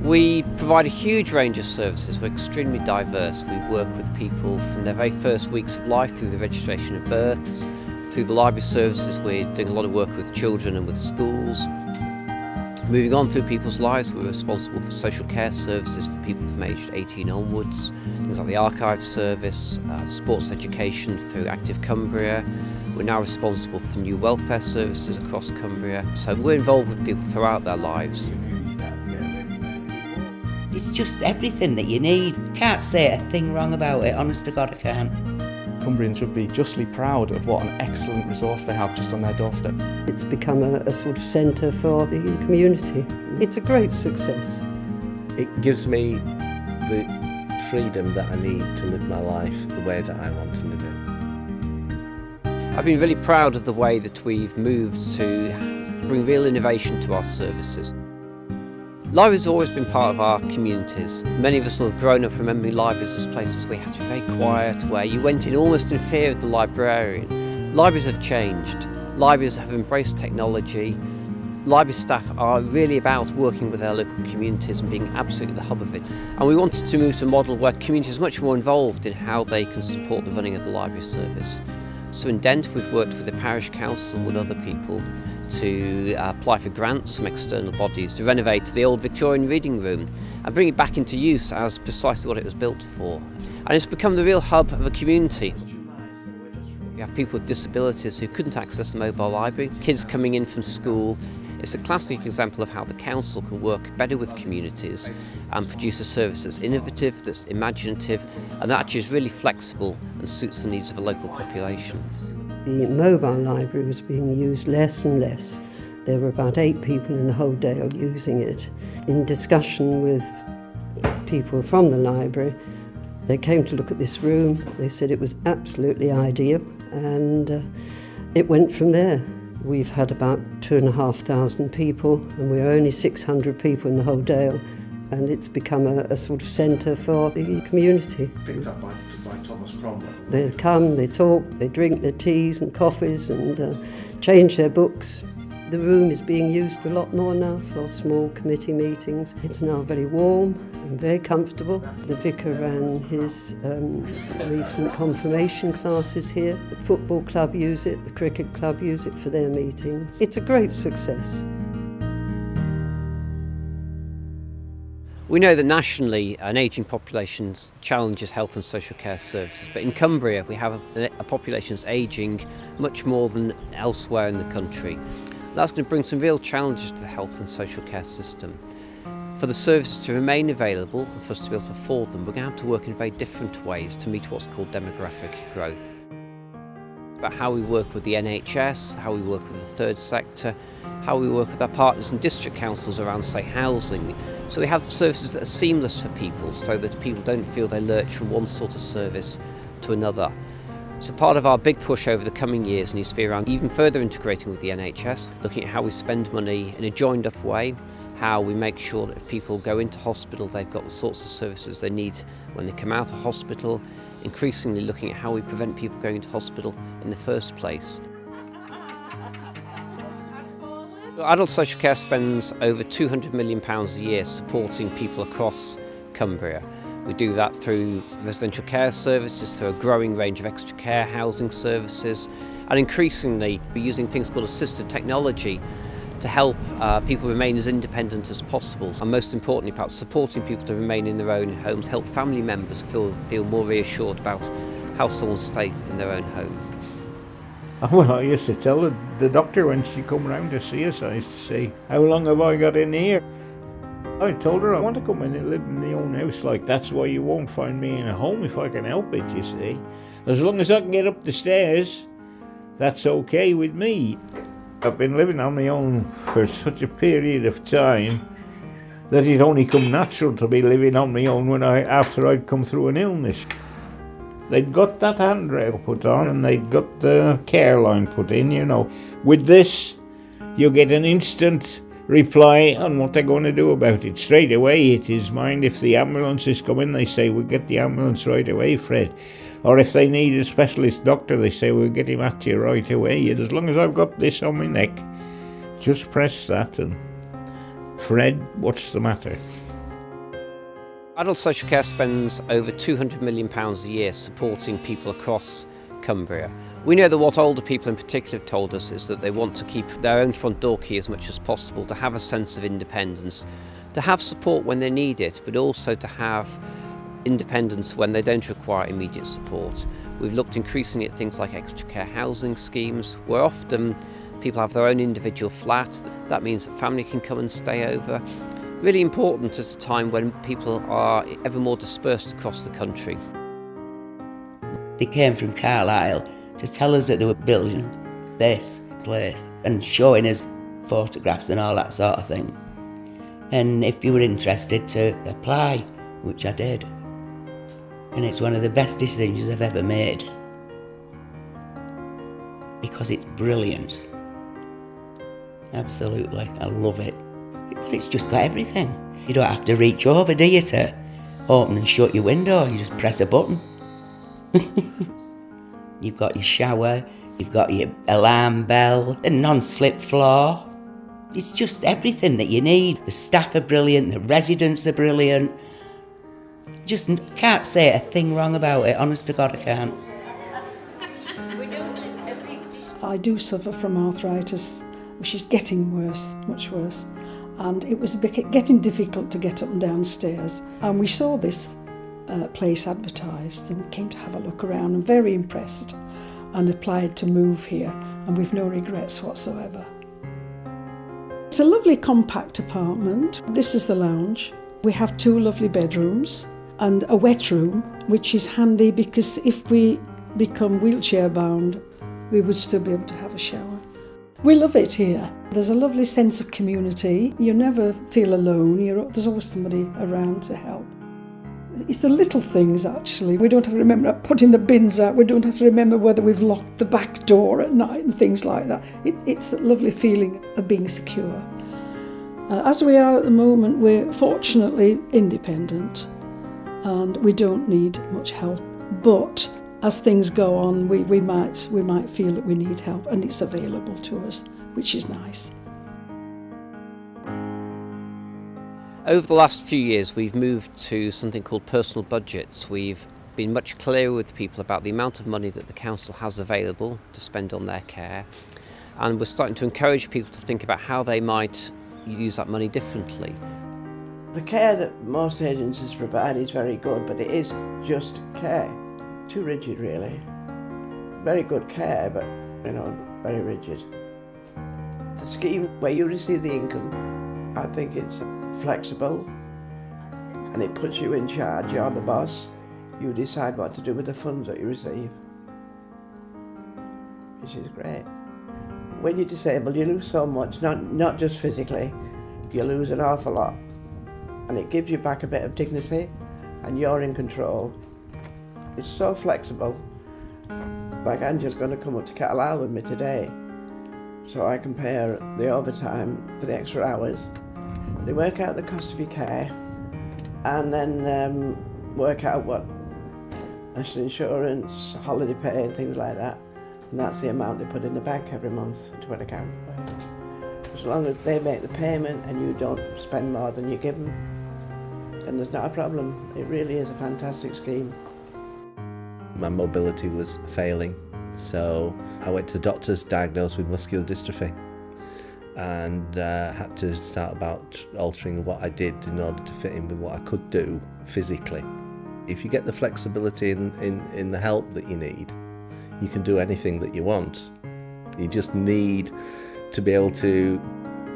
We provide a huge range of services. We're extremely diverse. We work with people from their very first weeks of life through the registration of births, through the library services. We're doing a lot of work with children and with schools. Moving on through people's lives, we're responsible for social care services for people from aged 18 onwards, things like the archive service, sports education through Active Cumbria. We're now responsible for new welfare services across Cumbria. So we're involved with people throughout their lives. It's just everything that you need. Can't say a thing wrong about it, honest to God I can't. Cumbrians should be justly proud of what an excellent resource they have just on their doorstep. It's become a sort of centre for the community. It's a great success. It gives me the freedom that I need to live my life the way that I want to live it. I've been really proud of the way that we've moved to bring real innovation to our services. Libraries have always been part of our communities. Many of us will have grown up remembering libraries as places where you had to be very quiet, where you went in almost in fear of the librarian. Libraries have changed. Libraries have embraced technology. Library staff are really about working with their local communities and being absolutely the hub of it. And we wanted to move to a model where communities are much more involved in how they can support the running of the library service. So in Dent, we've worked with the parish council and with other people to apply for grants from external bodies to renovate the old Victorian reading room and bring it back into use as precisely what it was built for. And it's become the real hub of a community. We have people with disabilities who couldn't access the mobile library, kids coming in from school. It's a classic example of how the council can work better with communities and produce a service that's innovative, that's imaginative, and that actually is really flexible and suits the needs of a local population. The mobile library was being used less and less. There were about 8 people in the whole Dale using it. In discussion with people from the library, they came to look at this room. They said it was absolutely ideal, and it went from there. We've had about 2,500 people, and we're only 600 people in the whole Dale, and it's become a sort of centre for the community. Picked up by Thomas Cromwell. They come, they talk, they drink their teas and coffees and change their books. The room is being used a lot more now for small committee meetings. It's now very warm and very comfortable. The vicar ran his recent confirmation classes here. The football club use it, the cricket club use it for their meetings. It's a great success. We know that nationally an ageing population challenges health and social care services, but in Cumbria we have a population that's ageing much more than elsewhere in the country. That's going to bring some real challenges to the health and social care system. For the services to remain available and for us to be able to afford them, we're going to have to work in very different ways to meet what's called demographic growth. About how we work with the NHS, how we work with the third sector, how we work with our partners and district councils around, say, housing. So we have services that are seamless for people so that people don't feel they lurch from one sort of service to another. So part of our big push over the coming years needs to be around even further integrating with the NHS, looking at how we spend money in a joined up way, how we make sure that if people go into hospital they've got the sorts of services they need when they come out of hospital, increasingly looking at how we prevent people going into hospital in the first place. Adult social care spends over £200 million a year supporting people across Cumbria. We do that through residential care services, through a growing range of extra care housing services, and increasingly we're using things called assisted technology to help people remain as independent as possible. And most importantly, perhaps supporting people to remain in their own homes, help family members feel more reassured about how someone's safe in their own home. Well, I used to tell the doctor when she come round to see us, I used to say, how long have I got in here? I told her I want to come in and live in my own house. Like, that's why you won't find me in a home if I can help it, you see. As long as I can get up the stairs, that's okay with me. I've been living on my own for such a period of time that it only come natural to be living on my own after I'd come through an illness. They'd got that handrail put on and they'd got the care line put in, you know. With this, you get an instant reply on what they're going to do about it. Straight away, it is mind if the ambulance is coming, they say, we'll get the ambulance right away, Fred. Or if they need a specialist doctor, they say, we'll get him at you right away. And as long as I've got this on my neck, just press that and, Fred, what's the matter? Adult social care spends over £200 million a year supporting people across Cumbria. We know that what older people in particular have told us is that they want to keep their own front door key as much as possible, to have a sense of independence, to have support when they need it, but also to have independence when they don't require immediate support. We've looked increasingly at things like extra care housing schemes, where often people have their own individual flat. That means that family can come and stay over. Really important at a time when people are ever more dispersed across the country. They came from Carlisle to tell us that they were building this place and showing us photographs and all that sort of thing. And if you were interested, to apply, which I did. And it's one of the best decisions I've ever made, because it's brilliant. Absolutely, I love it. It's just got everything. You don't have to reach over, do you, to open and shut your window? You just press a button. You've got your shower, you've got your alarm bell, a non-slip floor. It's just everything that you need. The staff are brilliant, the residents are brilliant. Just can't say a thing wrong about it, honest to God I can't. I do suffer from arthritis, which is getting worse, much worse. And it was getting difficult to get up and down stairs. And we saw this place advertised and came to have a look around, and very impressed, and applied to move here, and we've no regrets whatsoever. It's a lovely compact apartment. This is the lounge. We have 2 lovely bedrooms and a wet room, which is handy because if we become wheelchair bound, we would still be able to have a shower. We love it here. There's a lovely sense of community. You never feel alone. There's always somebody around to help. It's the little things, actually. We don't have to remember putting the bins out. We don't have to remember whether we've locked the back door at night and things like that. It's that lovely feeling of being secure. As we are at the moment, we're fortunately independent and we don't need much help. But as things go on, we might feel that we need help, and it's available to us, which is nice. Over the last few years, we've moved to something called personal budgets. We've been much clearer with people about the amount of money that the council has available to spend on their care, and we're starting to encourage people to think about how they might use that money differently. The care that most agencies provide is very good, but it is just care. Too rigid, really. Very good care, but, very rigid. The scheme where you receive the income, I think it's flexible, and it puts you in charge. You're the boss. You decide what to do with the funds that you receive, which is great. When you're disabled, you lose so much, not just physically, you lose an awful lot. And it gives you back a bit of dignity, and you're in control. It's so flexible. Like, Angela's going to come up to Carlisle with me today, so I compare the overtime for the extra hours. They work out the cost of your care, and then work out what national insurance, holiday pay and things like that, and that's the amount they put in the bank every month to an account for you. As long as they make the payment and you don't spend more than you give them, then there's not a problem. It really is a fantastic scheme. My mobility was failing, so I went to the doctors, diagnosed with muscular dystrophy, and had to start about altering what I did in order to fit in with what I could do physically. If you get the flexibility in the help that you need, you can do anything that you want. You just need to be able to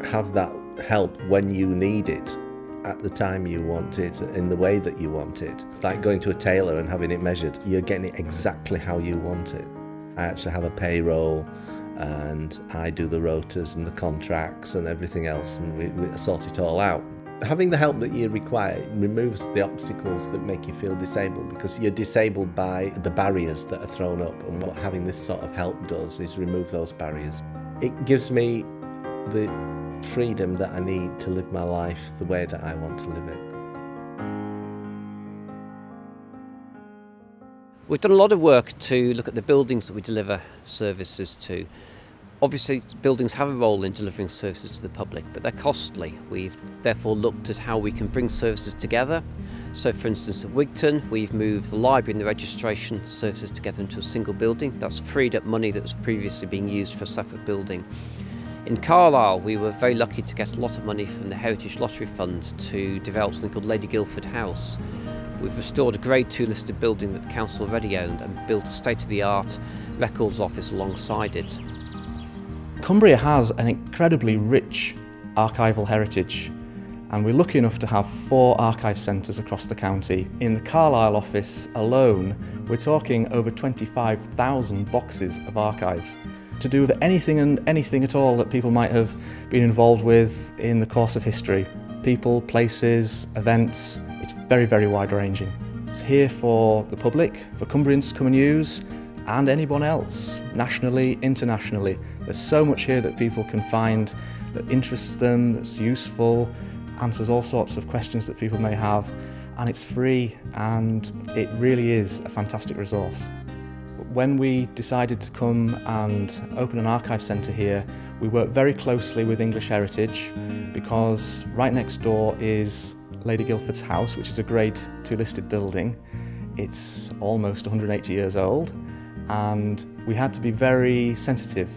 have that help when you need it, at the time you want it, in the way that you want it. It's like going to a tailor and having it measured. You're getting it exactly how you want it. I actually have a payroll, and I do the rotas and the contracts and everything else, and we sort it all out. Having the help that you require removes the obstacles that make you feel disabled, because you're disabled by the barriers that are thrown up, and what having this sort of help does is remove those barriers. It gives me the freedom that I need to live my life the way that I want to live it. We've done a lot of work to look at the buildings that we deliver services to. Obviously, buildings have a role in delivering services to the public, but they're costly. We've therefore looked at how we can bring services together So for instance at Wigton we've moved the library and the registration services together into a single building. That's freed up money that was previously being used for a separate building. In Carlisle we were very lucky to get a lot of money from the Heritage Lottery Fund to develop something called Lady Guildford House. We've restored a Grade 2 listed building that the council already owned and built a state-of-the-art records office alongside it. Cumbria has an incredibly rich archival heritage, and we're lucky enough to have 4 archive centres across the county. In the Carlisle office alone, we're talking over 25,000 boxes of archives to do with anything and anything at all that people might have been involved with in the course of history. People, places, events, it's very, very wide-ranging. It's here for the public, for Cumbrians to come and use, and anyone else, nationally, internationally. There's so much here that people can find that interests them, that's useful, answers all sorts of questions that people may have, and it's free, and it really is a fantastic resource. When we decided to come and open an archive centre here, we worked very closely with English Heritage because right next door is Lady Guildford's house, which is a Grade 2 listed building. It's almost 180 years old, and we had to be very sensitive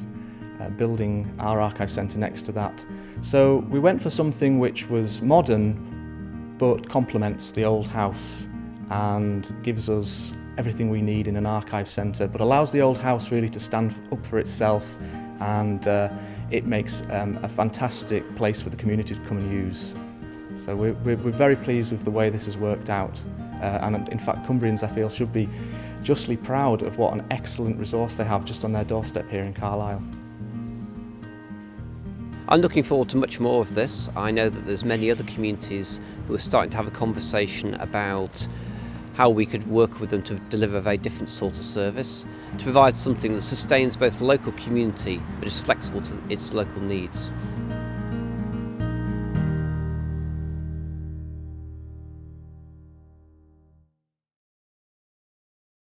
building our archive centre next to that. So we went for something which was modern but complements the old house and gives us everything we need in an archive centre, but allows the old house really to stand up for itself, and it makes a fantastic place for the community to come and use. So we're very pleased with the way this has worked out, and in fact Cumbrians, I feel, should be justly proud of what an excellent resource they have just on their doorstep here in Carlisle. I'm looking forward to much more of this. I know that there's many other communities who are starting to have a conversation about how we could work with them to deliver a very different sort of service, to provide something that sustains both the local community but is flexible to its local needs.